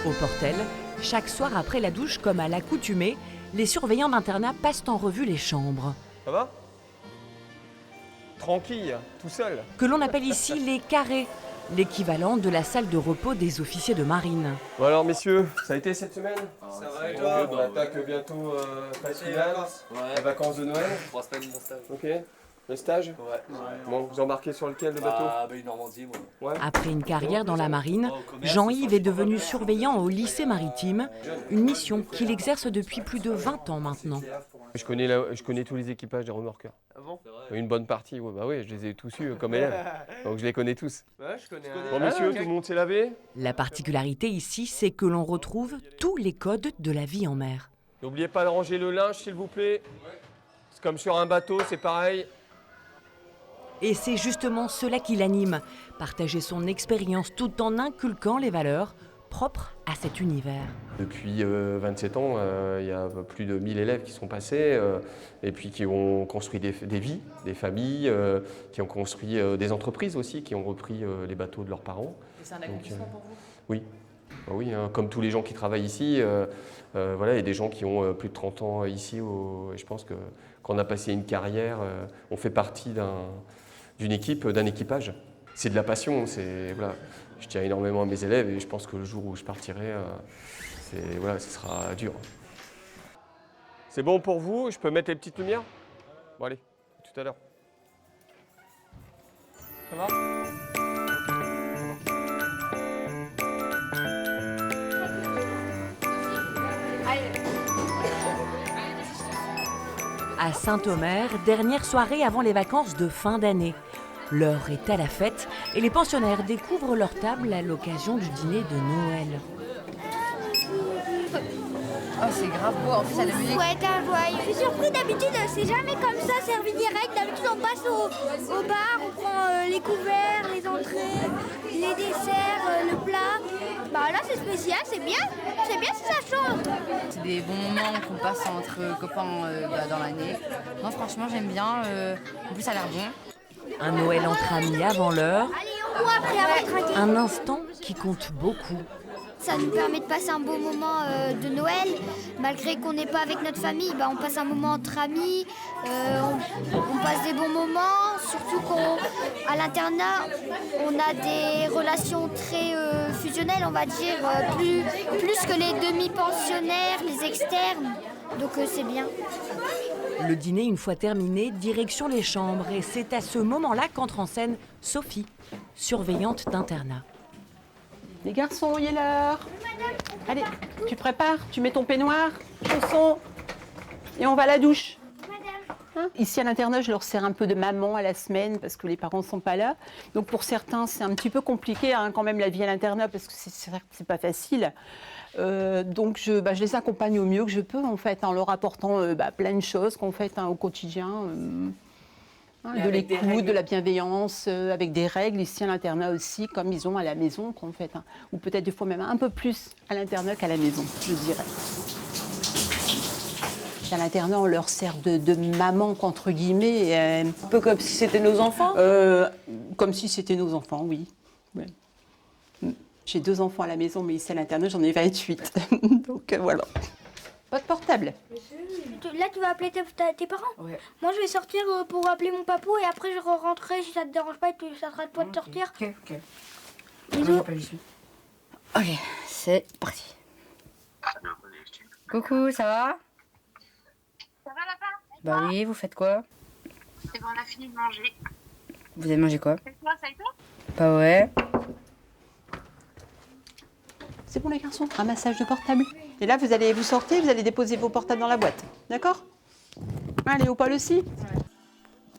Au Portel, chaque soir après la douche, comme à l'accoutumée, les surveillants d'internat passent en revue les chambres. Ça va? Tranquille, tout seul. Que l'on appelle ici les carrés, l'équivalent de la salle de repos des officiers de marine. Bon alors messieurs, ça a été cette semaine? Ça va et toi? On attaque bientôt phase finale, les vacances de Noël. 3 semaines mon stage. Ok. Le stage? Ouais. Bon, vous embarquez sur lequel le bateau? Une Normandie moi. Ouais. Après une carrière dans la marine, Jean-Yves est devenu surveillant au lycée maritime, une mission qu'il exerce depuis plus de 20 ans maintenant. Je connais tous les équipages des remorqueurs. Ah bon? Une bonne partie, ouais, bah oui, je les ai tous eus comme élèves. Donc je les connais tous. Ouais, je connais. Bon messieurs, tout le monde s'est lavé? La particularité ici, c'est que l'on retrouve tous les codes de la vie en mer. N'oubliez pas de ranger le linge s'il vous plaît. C'est comme sur un bateau, c'est pareil. Et c'est justement cela qui l'anime, partager son expérience tout en inculquant les valeurs propres à cet univers. Depuis 27 ans, il y a plus de 1000 élèves qui sont passés et puis qui ont construit des vies, des familles, qui ont construit des entreprises aussi, qui ont repris les bateaux de leurs parents. C'est un accomplissement pour vous? Oui, bah oui hein, comme tous les gens qui travaillent ici, voilà, il y a des gens qui ont plus de 30 ans ici. Et je pense que quand on a passé une carrière, on fait partie d'une équipe, d'un équipage. C'est de la passion, voilà. Je tiens énormément à mes élèves et je pense que le jour où je partirai, voilà, ce sera dur. C'est bon pour vous? Je peux mettre les petites lumières? Bon allez, tout à l'heure. Ça va? À Saint-Omer, dernière soirée avant les vacances de fin d'année. L'heure est à la fête et les pensionnaires découvrent leur table à l'occasion du dîner de Noël. Oh, c'est grave beau, en plus, ça a la musique. Ouais, t'as joyeux. Je suis surpris, d'habitude, c'est jamais comme ça, servi direct. D'habitude, on passe au bar, on prend les couverts, les entrées, les desserts, le plat. Bah là, c'est spécial, c'est bien si ça change. C'est des bons moments qu'on passe entre copains dans l'année. Non, franchement, j'aime bien. En plus, ça a l'air bon. Un Noël entre amis avant l'heure, Allez, on voit après avoir trinqué. un instant qui compte beaucoup. Ça nous permet de passer un beau moment de Noël. Malgré qu'on n'est pas avec notre famille, bah, on passe un moment entre amis, on passe des bons moments. Surtout qu'à l'internat, on a des relations très fusionnelles, on va dire, plus que les demi-pensionnaires, les externes. Donc c'est bien. Le dîner, une fois terminé, direction les chambres. Et c'est à ce moment-là qu'entre en scène Sophie, surveillante d'internat. Les garçons, il est l'heure. Allez, tu prépares, tu mets ton peignoir, chaussons, et on va à la douche. Hein? Ici à l'internat, je leur sers un peu de maman à la semaine parce que les parents ne sont pas là. Donc pour certains, c'est un petit peu compliqué hein, quand même la vie à l'internat parce que c'est pas facile. Donc je les accompagne au mieux que je peux en fait, en leur apportant plein de choses qu'on fait au quotidien. De l'écoute, de la bienveillance, avec des règles ici à l'internat aussi, comme ils ont à la maison, qu'en fait, hein, ou peut-être des fois même un peu plus à l'internat qu'à la maison, je dirais. À l'internat, on leur sert de maman, entre guillemets. Un peu comme si c'était nos enfants? Comme si c'était nos enfants, oui. Ouais. J'ai 2 enfants à la maison, mais ici à l'internat, j'en ai 28. Donc voilà. Pas de portable. Là, tu vas appeler tes parents? Ouais. Moi, je vais sortir pour appeler mon papou et après, je rentrerai si ça te dérange pas et ça sera de toi de sortir. Ok. Bisous. Ok, c'est parti. Coucou, ça va? Ça va là-bas? Bah oui, vous faites quoi? C'est bon, on a fini de manger. Vous avez mangé quoi? Et toi, ça a été? Bah ouais. C'est bon les garçons, ramassage de portable. Et là, vous sortez, vous allez déposer vos portables dans la boîte. D'accord? Allez, au Paul aussi.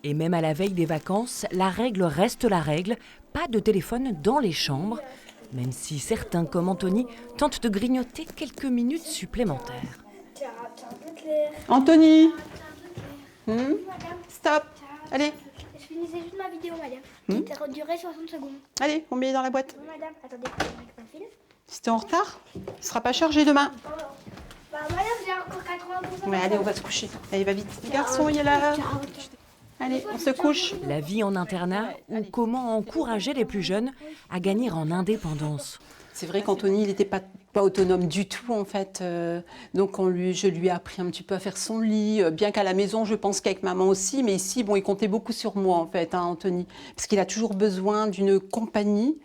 Et même à la veille des vacances, la règle reste la règle. Pas de téléphone dans les chambres, même si certains, comme Anthony, tentent de grignoter quelques minutes supplémentaires. Anthony. Stop. Allez, Je finissais juste ma vidéo, madame. Qui durait 60 secondes. allez, on met dans la boîte. Bon, madame, attendez, avec ma file. Si t'es en retard, ce sera pas chargé demain. Bah, madame, j'ai encore 80%. Ouais, allez, on va se coucher. Allez, va vite. Les garçons, il est là. Allez, on se couche. La vie en internat ou comment encourager les plus jeunes à gagner en indépendance. C'est vrai qu'Anthony, il n'était pas autonome du tout, en fait. Donc, je lui ai appris un petit peu à faire son lit. Bien qu'à la maison, je pense qu'avec maman aussi. Mais ici, bon, il comptait beaucoup sur moi, en fait, hein, Anthony. Parce qu'il a toujours besoin d'une compagnie,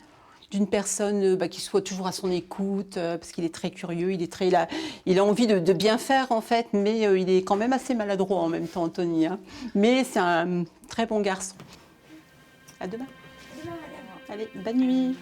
d'une personne qui soit toujours à son écoute. Parce qu'il est très curieux, il a envie de bien faire, en fait. Mais il est quand même assez maladroit en même temps, Anthony. Hein. Mais c'est un très bon garçon. À demain. Allez, bonne nuit.